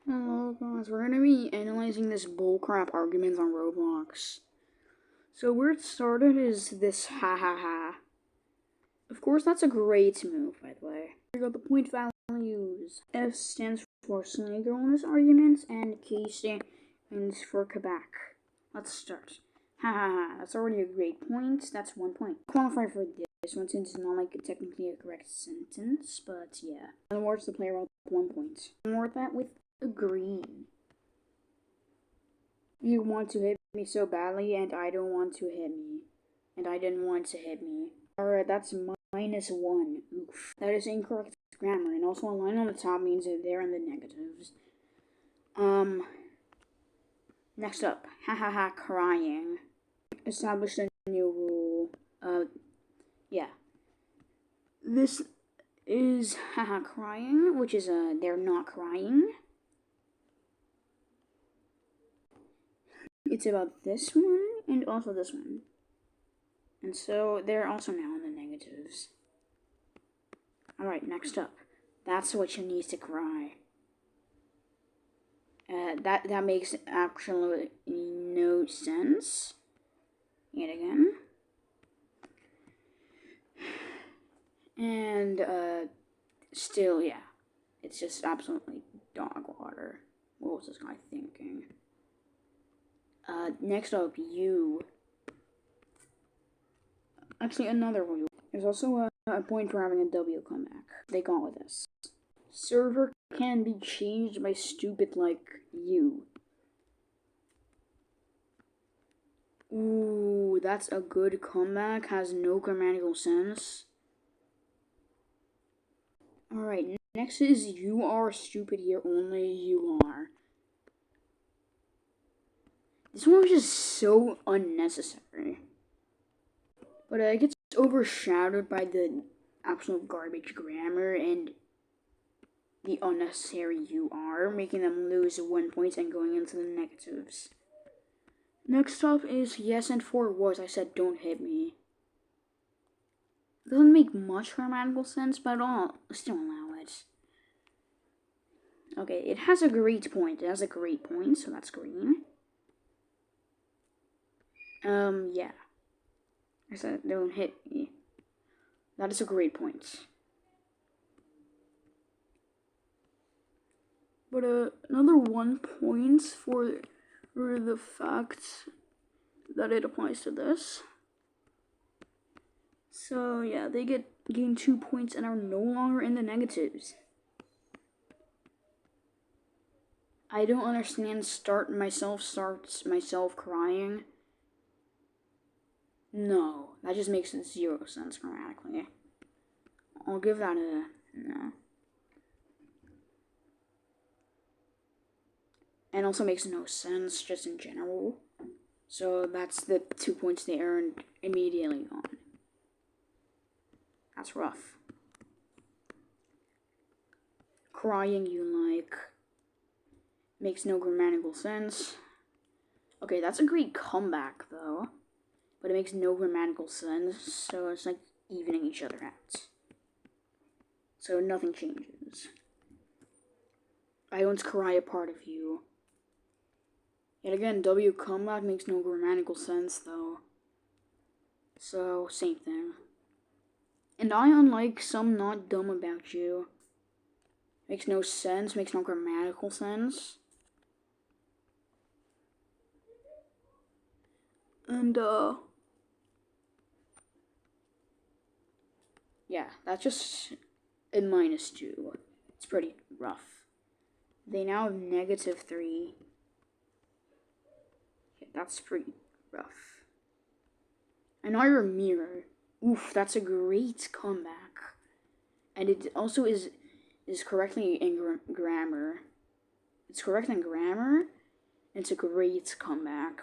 Hello guys, we're gonna be analyzing this bullcrap arguments on Roblox. So where it started is this ha ha ha. Of course that's a great move, by the way. We got the point values. S stands for Slender's arguments and K stands for Quebec. Let's start. Ha ha ha, that's already a great point. That's 1 point. Qualify for this one since it's not like technically a correct sentence, but yeah. In other words, the player will 1 point. More that with green. You want to hit me so badly, and I don't want to hit me. And I didn't want to hit me. Alright, that's -1. Oof. That is incorrect grammar, and also a line on the top means that they're in the negatives. Next up, ha ha ha, crying. Established a new rule. Yeah. This is haha crying, which is they're not crying. It's about this one and also this one. And so they're also now in the negatives. Alright, next up. That's what you need to cry. That makes absolutely no sense. Yet again. And still, yeah. It's just absolutely dog water. What was this guy thinking? Next up, you. Actually, another one. There's also a point for having a W comeback. They got with this. Server can be changed by stupid like you. Ooh, that's a good comeback. Has no grammatical sense. Alright, next is you are stupid here, only you are. This one was just so unnecessary. But it gets overshadowed by the absolute garbage grammar and the unnecessary you are, making them lose 1 point and going into the negatives. Next up is yes and for was. I said don't hit me. It doesn't make much grammatical sense, but I'll still allow it. Okay, it has a great point. It has a great point, so that's green. Yeah. I said don't hit me. That is a great point. But another 1 point for the fact that it applies to this. So yeah, they gain 2 points and are no longer in the negatives. I don't understand starts myself crying. No, that just makes 0 sense grammatically. I'll give that a no. And also makes no sense just in general. So that's the 2 points they earned immediately on. That's rough. Crying you like makes no grammatical sense. Okay, that's a great comeback though, but it makes no grammatical sense, so it's like evening each other out. So nothing changes. I don't cry a part of you. Yet again, W comeback makes no grammatical sense though. So, same thing. And I, unlike some, not dumb about you. Makes no sense, makes no grammatical sense. And, yeah, that's just a -2. It's pretty rough. They now have -3. Yeah, that's pretty rough. And now you're a mirror. Oof, that's a great comeback. And it also is correctly in grammar. It's correct in grammar. It's a great comeback.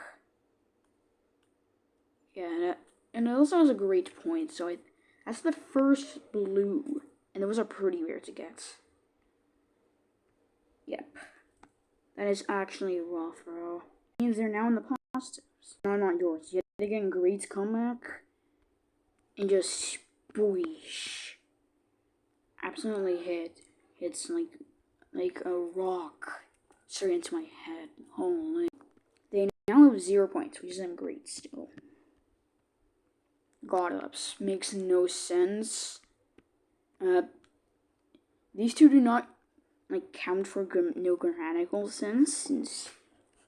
Yeah, and it also has a great point. So that's the first blue, and those are pretty rare to get. Yep, that is actually rough, bro. It means they're now in the positives. No, not yours. Yet again, great comeback, and just spooish. Absolutely hits like a rock. straight into my head. Holy. They now have 0 points, which isn't great still. God ups. Makes no sense. These two do not count for no grammatical sense, since,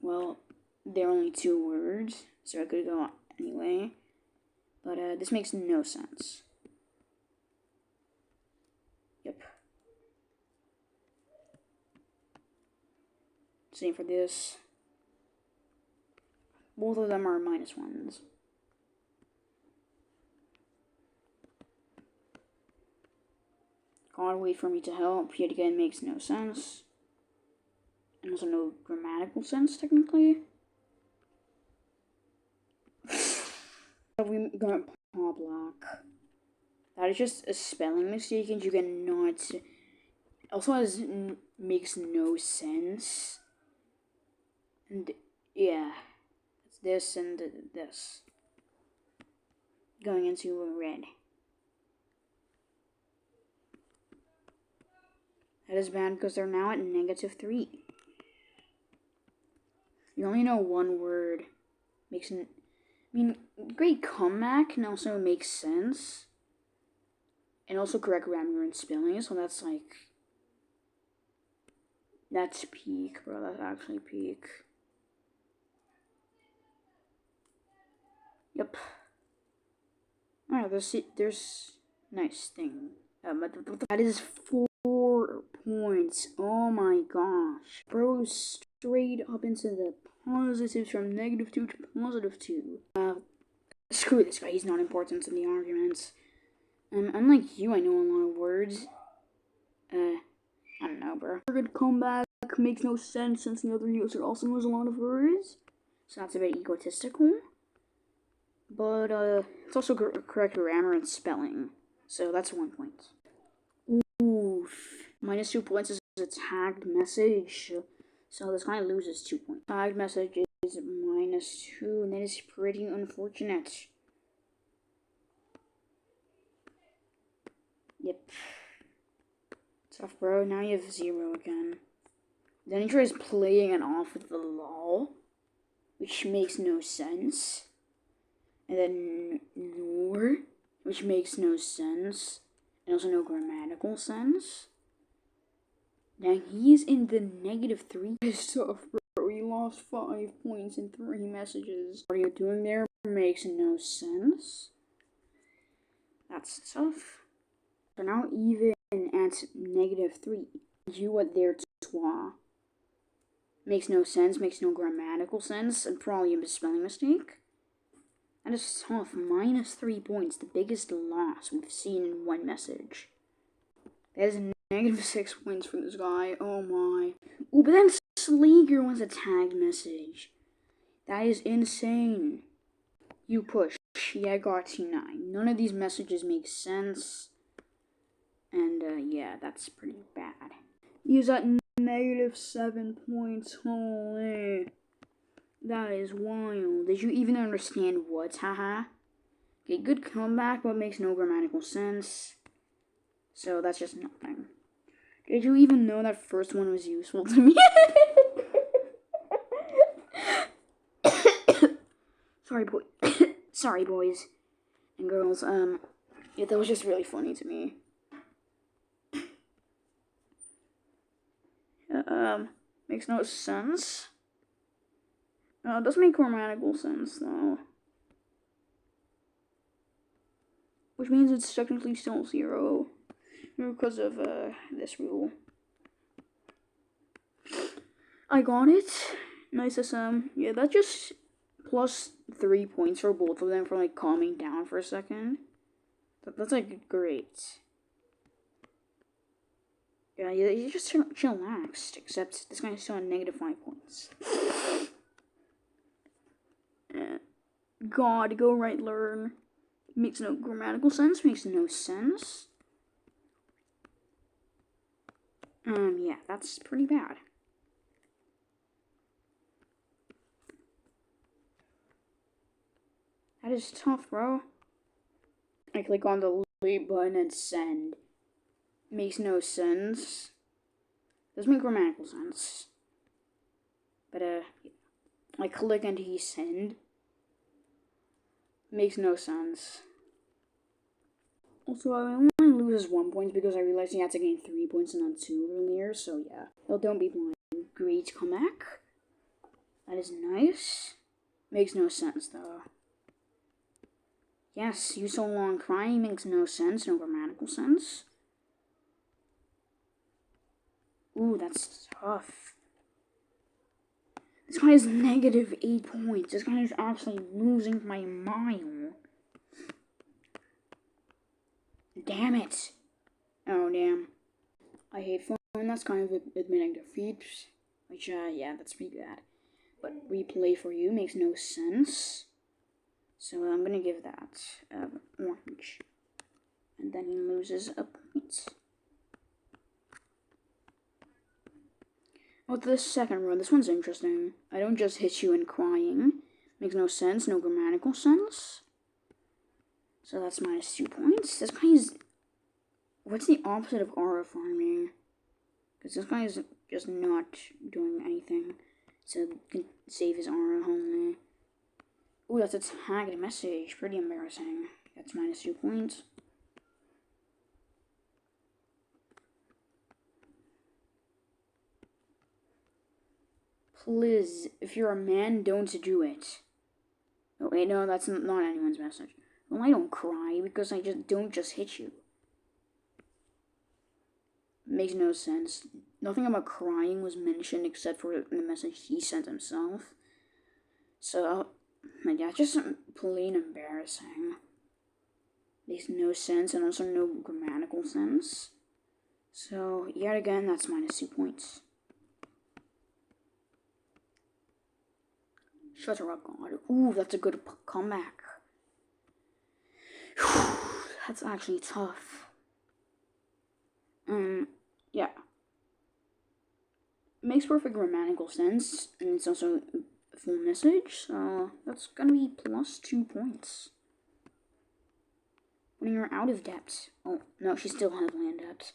well, they're only 2 words, so I could go anyway. But this makes no sense. Yep. Same for this. Both of them are -1s. God, wait for me to help. Yet again, makes no sense. And also no grammatical sense, technically. We got Poblack. That is just a spelling mistake, and you cannot. Also, makes no sense. And yeah, it's this and this going into red. That is bad because they're now at -3. You only know one word. Great comeback can also make sense. And also correct grammar and spelling, so that's that's peak, bro. That's actually peak. Yep. Alright, there's nice thing. That is 4 points. Oh my gosh. Bro, straight up into the positives from -2 to +2. Screw this guy, he's not important in the arguments. Unlike you, I know a lot of words. I don't know, bro. Good comeback makes no sense since the other user also knows a lot of words. So that's a bit egotistical. But, it's also correct grammar and spelling. So that's 1 point. Oof. -2 points is a tagged message. So this guy loses 2 points. Tagged message is -2, and that is pretty unfortunate. Yep. Tough, bro. Now you have 0 again. Then he tries playing it off with the law, which makes no sense. And then nor, which makes no sense. And also no grammatical sense. Now he's in the -3. It's tough, bro. He lost 5 points in 3 messages. What are you doing there? Makes no sense. That's tough. So now even at -3, you at their toi. Makes no sense, makes no grammatical sense, and probably a spelling mistake. That is tough. -3 points, the biggest loss we've seen in one message. That is -6 points for this guy. Oh my. Oh, but then Slager wants a tagged message. That is insane. You push. Yeah, I got T9. None of these messages make sense. And, yeah, that's pretty bad. He's at -7 points. Holy. That is wild. Did you even understand what? Haha. Okay, good comeback, but makes no grammatical sense. So that's just nothing. Did you even know that first one was useful to me? Sorry, boys and girls. Yeah, that was just really funny to me. Makes no sense. It does make grammatical sense, though. Which means it's technically still 0. Because of, this rule. I got it. Nice SM. Yeah, that's just +3 points for both of them for, calming down for a second. That's, great. Yeah, you just chillaxed, except this guy's still on -5 points. God, go right learn. Makes no grammatical sense, makes no sense. Yeah, that's pretty bad. That is tough, bro. I click on the delete button and send. Makes no sense. Doesn't make grammatical sense. But I click and he send. Makes no sense. Also, I only loses 1 point because I realized he had to gain 3 points and not 2 earlier, so yeah. Well, don't be blind. Great comeback. That is nice. Makes no sense, though. Yes, you so long crying makes no sense, no grammatical sense. Ooh, that's tough. This guy has negative 8 points. This guy is actually losing my mind. Damn it. Oh, damn. I hate phone. That's kind of admitting defeat. Which, yeah, that's pretty bad. But replay for you makes no sense. So I'm gonna give that orange. And then he loses a point. Oh, this second row, this one's interesting. I don't just hit you in crying. Makes no sense, no grammatical sense. So that's minus 2 points. This guy's... What's the opposite of aura farming? Because this guy is just not doing anything. So he can save his aura only. Ooh, that's a tagged message. Pretty embarrassing. That's minus 2 points. Please, if you're a man, don't do it. Oh, wait, no, that's not anyone's message. Well, I don't cry because I just don't just hit you. Makes no sense. Nothing about crying was mentioned except for the message he sent himself. So, yeah, just plain embarrassing. Makes no sense and also no grammatical sense. So, yet again, that's minus 2 points. Shut up, God. Ooh, that's a good comeback. That's actually tough. Yeah. It makes perfect grammatical sense, and it's also a full message, so that's gonna be plus 2 points. When you're out of debt. Oh, no, she still has land debt.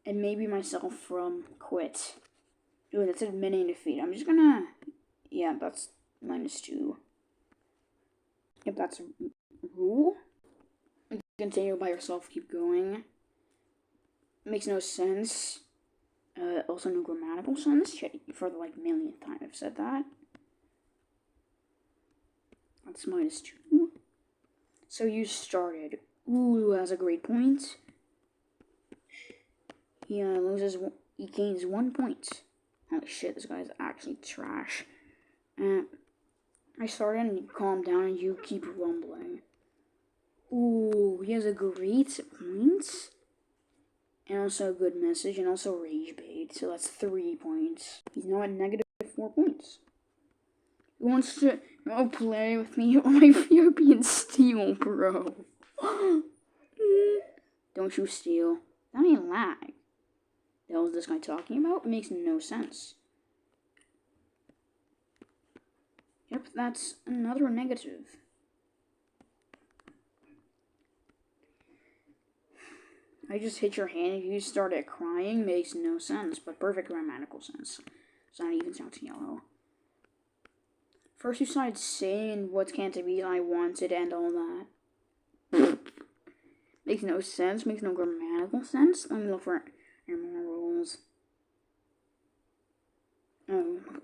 And maybe myself from quit. Ooh, that's admitting defeat. I'm just gonna... Yeah, that's minus 2. If that's a rule. Continue by yourself, keep going. Makes no sense. Also no grammatical sense. For the, millionth time I've said that. That's minus 2. So you started. Ooh, that's a great point. He gains 1 point. Holy shit, this guy's actually trash. I started and you calm down and you keep rumbling. Ooh, he has a great point. And also a good message and also rage bait. So that's 3 points. He's now at negative 4 points. He wants to play with me on my European steel, bro. Don't you steal. That ain't lag. The hell is this guy talking about? It makes no sense. Yep, that's another negative. I just hit your hand and you started crying. Makes no sense, but perfect grammatical sense. It's not even sound to yellow. First you started saying what can't it be I wanted and all that. Makes no sense, makes no grammatical sense. Let me look for more rules.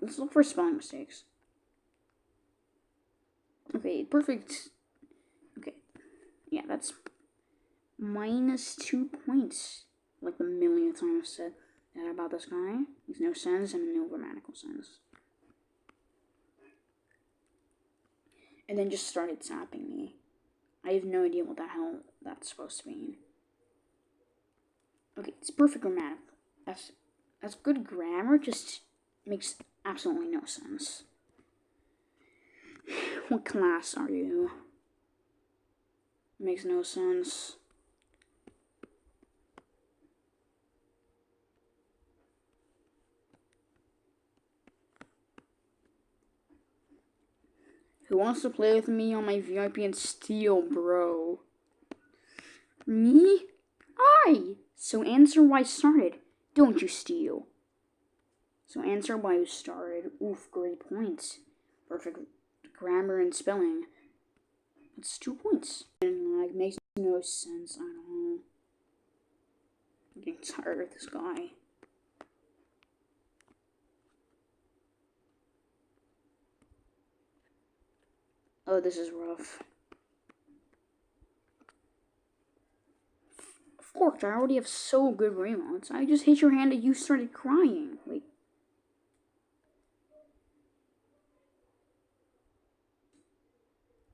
Let's look for spelling mistakes. Okay, perfect. Okay. Yeah, that's minus 2 points. Like the millionth time I've said that about this guy. Makes no sense and no grammatical sense. And then just started tapping me. I have no idea what the hell that's supposed to mean. Okay, it's perfect grammatical. That's good grammar, just makes absolutely no sense. What class are you? Makes no sense. Who wants to play with me on my VIP and steal, bro? Me? I. So answer why I started. Don't you steal. So answer why you started. Oof, great points. Perfect grammar and spelling. It's 2 points. And like makes no sense. I don't know. I'm getting tired of this guy. Oh, this is rough. Of course, I already have so good remotes. I just hit your hand and you started crying. Like,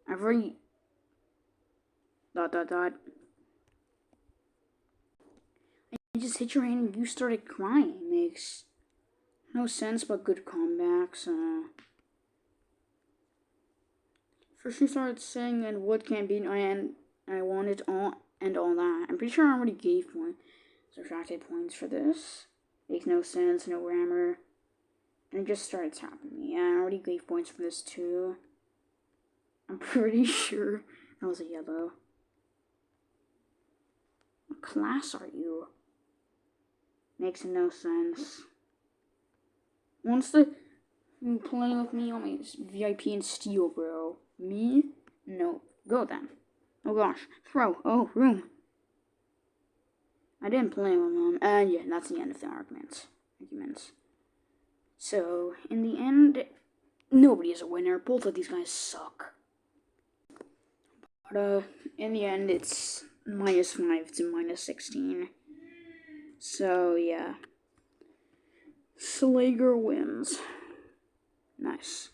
I've already... ... I just hit your hand and you started crying. Makes no sense, but good comebacks. First you started saying, and what can be, and I wanted all, and all that. I'm pretty sure I already gave points. Subtracted points for this. Makes no sense, no grammar. And it just started tapping me. Yeah, I already gave points for this too. I'm pretty sure that was a yellow. What class are you? Makes no sense. Wants to play with me on my VIP and steal, bro. Me? No. Go then. Oh gosh. Throw. Oh, room. I didn't play with them. And yeah, that's the end of the arguments. So, in the end, nobody is a winner. Both of these guys suck. But, in the end, it's -5 to -16. So, yeah. Slager wins. Nice.